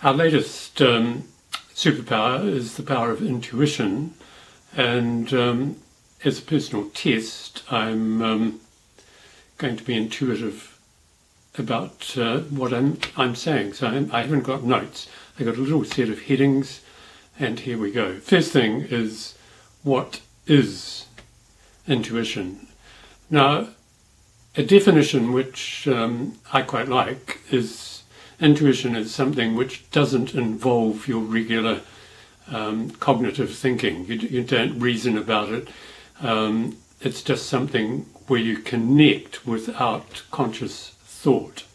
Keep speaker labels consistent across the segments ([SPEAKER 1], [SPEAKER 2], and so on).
[SPEAKER 1] Our latest superpower is the power of intuition, and as a personal test, I'm going to be intuitive about what I'm saying. So I haven't got notes. I've got a little set of headings, and here we go. First thing is, what is intuition? Now, a definition which I quite like is intuition is something which doesn't involve your regular cognitive thinking. You don't reason about it. It's just something where you connect without conscious thought.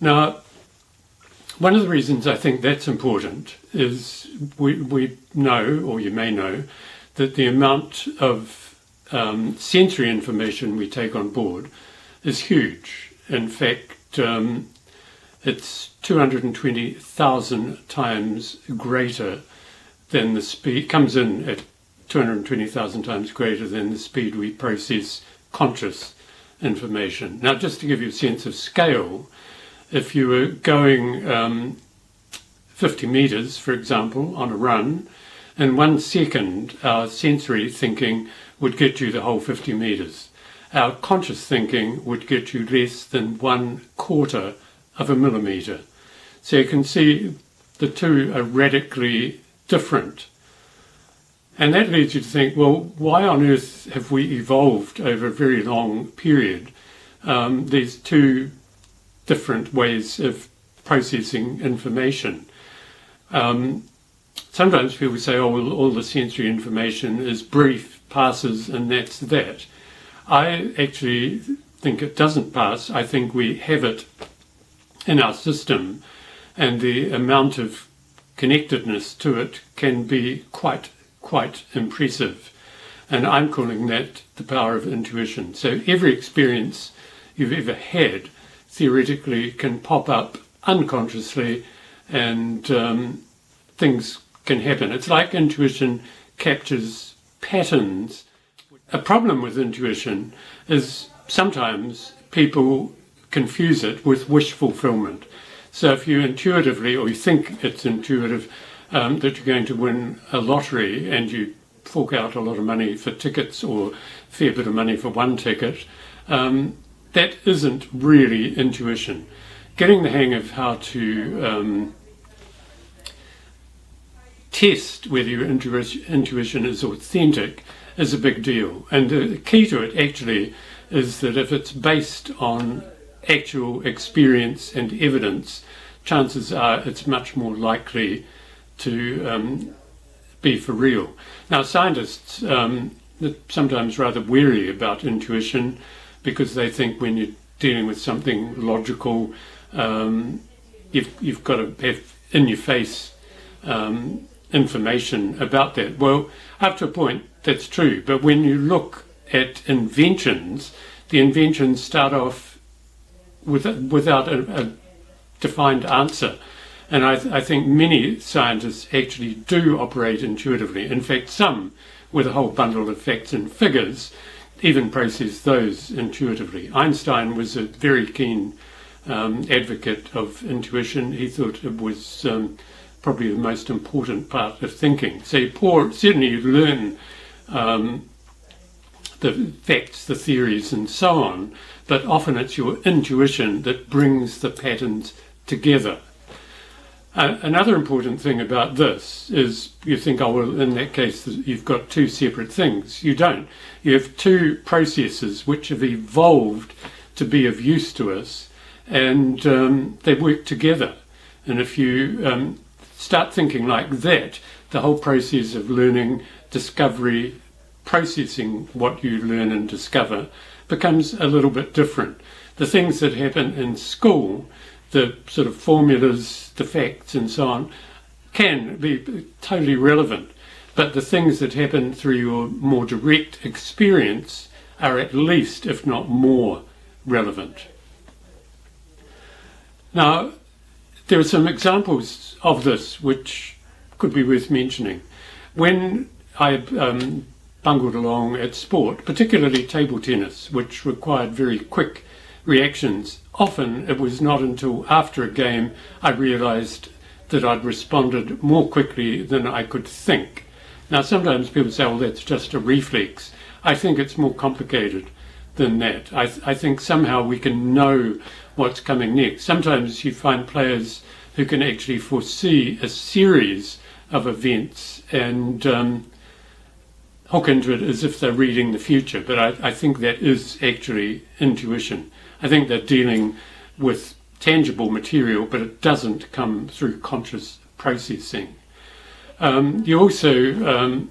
[SPEAKER 1] Now, one of the reasons I think that's important is we know, or you may know, that the amount of sensory information we take on board is huge. In fact, it's 220,000 times greater than the speed, comes in at 220,000 times greater than the speed we process conscious information. Now, just to give you a sense of scale, if you were going 50 meters, for example, on a run, in 1 second, our sensory thinking would get you the whole 50 meters. Our conscious thinking would get you less than 1/4 of a millimeter. So you can see the two are radically different. And that leads you to think, well, why on earth have we evolved over a very long period these two different ways of processing information? Sometimes people say, oh, well, all the sensory information is brief, passes, and that's that. I actually think it doesn't pass. I think we have it in our system, and the amount of connectedness to it can be quite impressive. And I'm calling that the power of intuition. So every experience you've ever had theoretically can pop up unconsciously, and things can happen. It's like intuition captures patterns. A problem with intuition is sometimes people confuse it with wish fulfillment. So if you intuitively, or you think it's intuitive, that you're going to win a lottery and you fork out a lot of money for tickets or a fair bit of money for one ticket, that isn't really intuition. Getting the hang of how to test whether your intuition is authentic is a big deal. And the key to it actually is that if it's based on actual experience and evidence, chances are it's much more likely to be for real. Now, scientists are sometimes rather wary about intuition because they think when you're dealing with something logical, you've got to have in-your-face information about that. Well, up to a point, that's true. But when you look at inventions, the inventions start off without a defined answer. And I think many scientists actually do operate intuitively. In fact, some, with a whole bundle of facts and figures, even process those intuitively. Einstein was a very keen advocate of intuition. He thought it was probably the most important part of thinking. So certainly you learn the facts, the theories, and so on, but often it's your intuition that brings the patterns together. Another important thing about this is you think, oh, well, in that case, you've got two separate things. You don't. You have two processes which have evolved to be of use to us, and they work together. And if you start thinking like that, the whole process of learning, discovery, processing what you learn and discover becomes a little bit different. The things that happen in school, the sort of formulas, the facts and so on, can be totally relevant. But the things that happen through your more direct experience are at least, if not more, relevant. Now, there are some examples of this which could be worth mentioning. When I bungled along at sport, particularly table tennis, which required very quick reactions, often it was not until after a game I realised that I'd responded more quickly than I could think. Now, sometimes people say, well, that's just a reflex. I think it's more complicated than that. I think somehow we can know what's coming next. Sometimes you find players who can actually foresee a series of events and hook into it as if they're reading the future. But I think that is actually intuition. I think they're dealing with tangible material, but it doesn't come through conscious processing. You also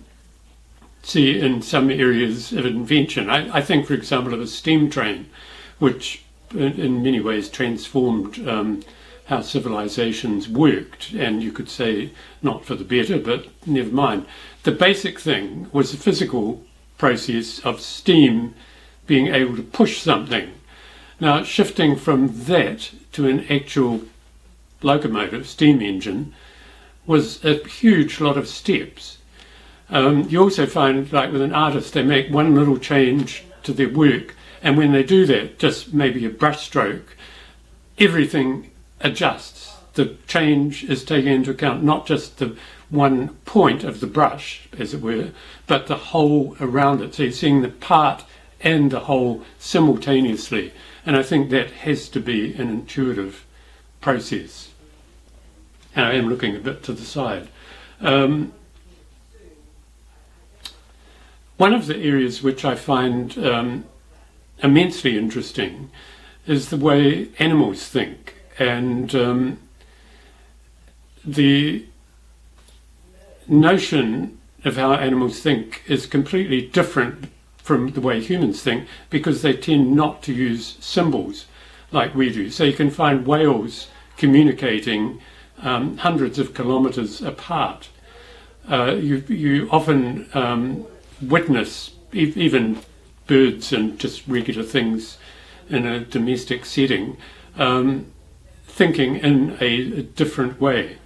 [SPEAKER 1] see in some areas of invention. I think, for example, of a steam train, which in many ways transformed how civilizations worked, and you could say not for the better, but never mind. The basic thing was the physical process of steam being able to push something. Now, shifting from that to an actual locomotive, steam engine, was a huge lot of steps. You also find, like with an artist, they make one little change to their work, and when they do that, just maybe a brush stroke, everything adjusts. The change is taken into account, not just the one point of the brush, as it were, but the whole around it. So you're seeing the part and the whole simultaneously. And I think that has to be an intuitive process. And I am looking a bit to the side. One of the areas which I find immensely interesting is the way animals think. And the notion of how animals think is completely different from the way humans think, because they tend not to use symbols like we do. So you can find whales communicating hundreds of kilometres apart. You often witness even birds and just regular things in a domestic setting thinking in a different way.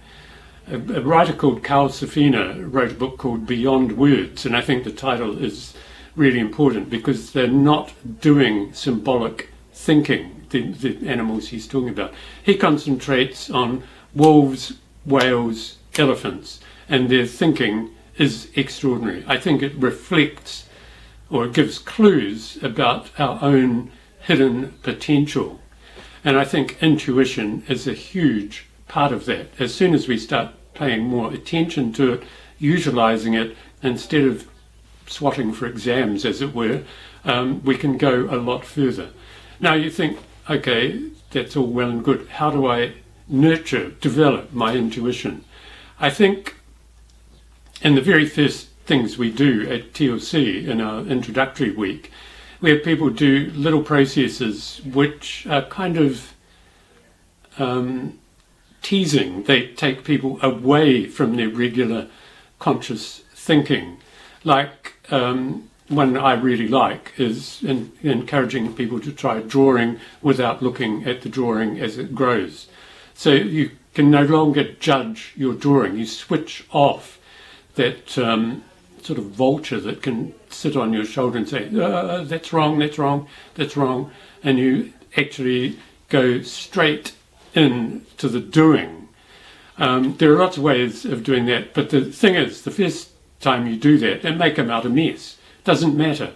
[SPEAKER 1] A writer called Carl Safina wrote a book called Beyond Words, and I think the title is really important because they're not doing symbolic thinking, the animals he's talking about. He concentrates on wolves, whales, elephants, and their thinking is extraordinary. I think it reflects or it gives clues about our own hidden potential. And I think intuition is a huge part of that. As soon as we start paying more attention to it, utilizing it, instead of swatting for exams, as it were, we can go a lot further. Now you think, okay, that's all well and good. How do I nurture, develop my intuition? I think in the very first things we do at TLC in our introductory week, we have people do little processes which are kind of teasing. They take people away from their regular conscious thinking. Like one I really like is encouraging people to try drawing without looking at the drawing as it grows. So you can no longer judge your drawing. You switch off that sort of vulture that can sit on your shoulder and say, that's wrong, that's wrong, that's wrong. And you actually go straight into the doing. There are lots of ways of doing that, but the thing is, the first time you do that, it may come out a mess. Doesn't matter.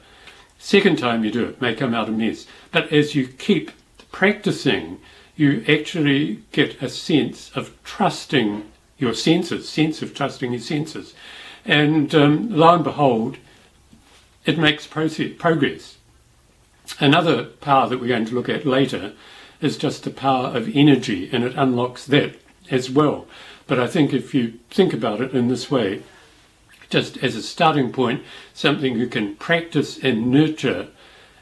[SPEAKER 1] Second time you do it, may come out a mess. But as you keep practicing, you actually get a sense of trusting your senses, sense of trusting your senses. And lo and behold, it makes progress. Another power that we're going to look at later is just the power of energy, and it unlocks that as well. But I think if you think about it in this way, just as a starting point, something you can practice and nurture,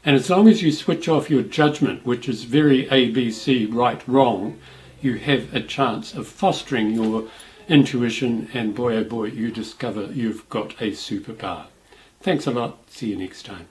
[SPEAKER 1] and as long as you switch off your judgment, which is very ABC, right, wrong, you have a chance of fostering your intuition, and boy oh boy, you discover you've got a superpower. Thanks a lot. See you next time.